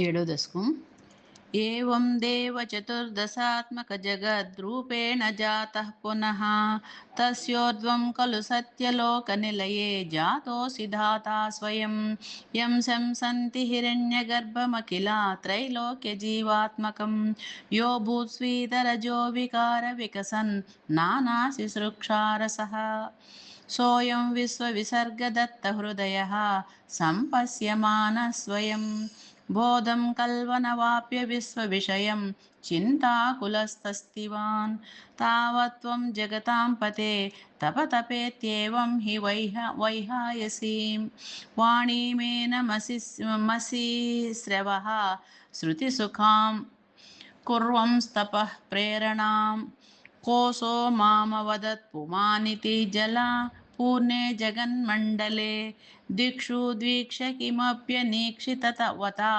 ఏడో దశకం. एवं देव चतुर्दशात्मकजगद्रूपेण जातः पुनः तस्योर्ध्वं खलु सत्यलोकनिलये जातोऽसि धाता स्वयं यं शंसन्ति हिरण्यगर्भमखिला त्रैलोक्यजीवात्मकं यो भूत्स्वीतरजो विकारविकसन् नानाशिसृक्षारसः सोऽयं विश्वविसर्गदत्तहृदयः सम्पश्यमानः स्वयं बोधं कल्वनवाप्य विश्वविषयं चिन्ताकुलस्तस्तिवान् तावत् त्वं जगतां पते तपतपेत्येवं हि वैहायसीं वाणीमेन मसी स्रवः श्रुतिसुखां कुर्वंस्तपः प्रेरणां कोऽसो मामवदत् पुमानिति जला पूर्णे जगन्मण्डले दिक्षु द्वीक्ष किमप्यनीक्षितवता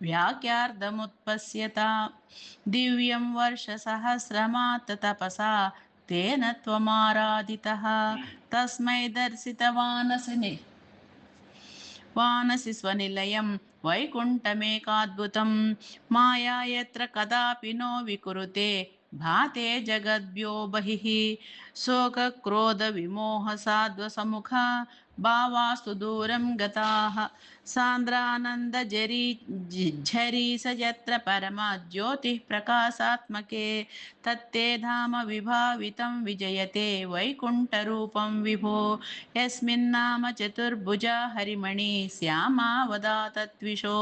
व्याख्यार्धमुत्पश्यता दिव्यं वर्षसहस्रमात् तपसा तेन त्वमाराधितः तस्मै दर्शितवानसि वानसि स्वनिलयं वैकुण्ठमेकाद्भुतं माया यत्र कदापि नो विकुरुते भाते जगद्भ्यो बहिः शोकक्रोधविमोहसाध्वसमुखा भावास्तु दूरं गताः सान्द्रानन्दझरी झरी स यत्र परमज्योतिः प्रकाशात्मके तत्ते धाम विभावितं विजयते वैकुण्ठरूपं विभो यस्मिन्नाम चतुर्भुजा हरिमणि श्यामा वदा तत्विशो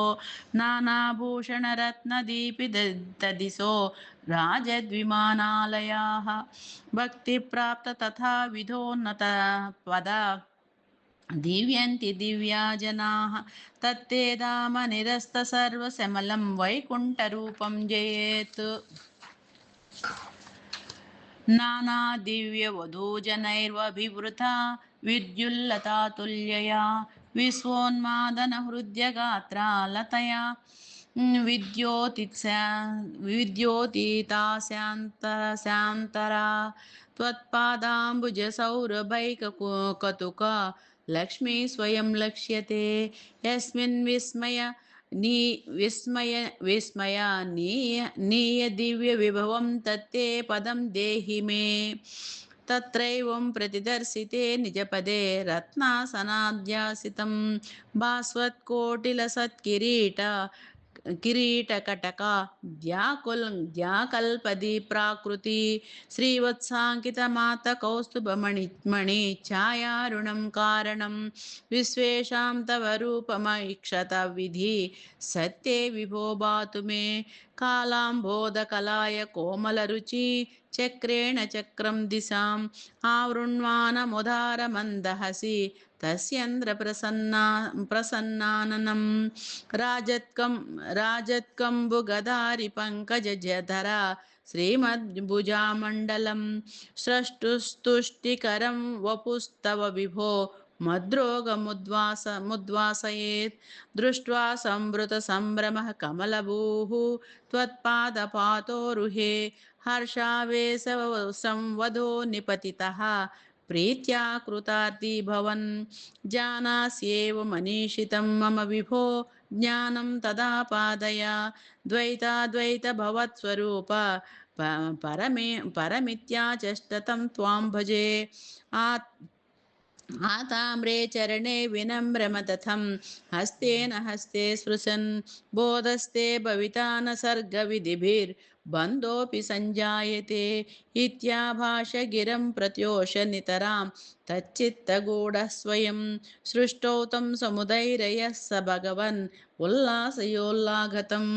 नानाभूषणरत्नदीपितदिशो राजद्विमानालयाः भक्तिप्राप्त तथा विधोन्नत पदा दीव्यन्ति दिव्या जनाः तत्ते धाम निरस्तसर्वशमलं वैकुण्ठरूपं जयेत् नानादिव्यवधूजनैर्वभिवृता विद्युल्लतातुल्यया विश्वोन्मादनहृद्यगात्रा लतया विद्योतितास्यान्तरा त्वत्पादाम्बुजसौरभैककतुका लक्ष्मी स्वयं लक्ष्यते यस्मिन् विस्मय दिव्य विभवं तत्ते पदं देहि मे तत्रैवं प्रतिदर्शिते निजपदे रत्नासनाध्यासितं भास्वत्कोटिलसत्किरीट किरीटकटका द्याकल्पदी प्राकृति श्रीवत्साङ्कितमातकौस्तुभमणि छायारुणं कारणं विश्वेषां तव रूपमैक्षत विधि सत्ये विभो भातु मे कालाम्बोधकलाय कोमलरुचि चक्रेण चक्रं दिशाम् आवृण्वानमुदारमन्दहसि प्रसन्नाननं राजत्कम्बुगधारि पङ्कजधरा श्रीमद्भुजामण्डलं स्रष्टुस्तुष्टिकरं वपुस्तव विभो मुद्वासयेत् दृष्ट्वा संभृतसम्भ्रमः कमलभूः त्वत्पादपातोरुहे हर्षावेशसंवदो निपतितः प्रीत्या कृतार्थी भवन् जानास्येव मनीषितं मम विभो ज्ञानं तदा पादय द्वैताद्वैतभवत्स्वरूप परमित्याचष्टतं त्वां भजे आताम्रे चरणे विनम्रमतथं हस्तेन हस्ते स्पृशन् बोधस्ते भविता न सर्गविधिभिर्बन्धोऽपि सञ्जायते इत्याभाष गिरं प्रत्योष नितरां तच्चित्तगूढः स्वयं सृष्टौ तं समुदैरयः स भगवन् उल्लासयोल्लाघतम्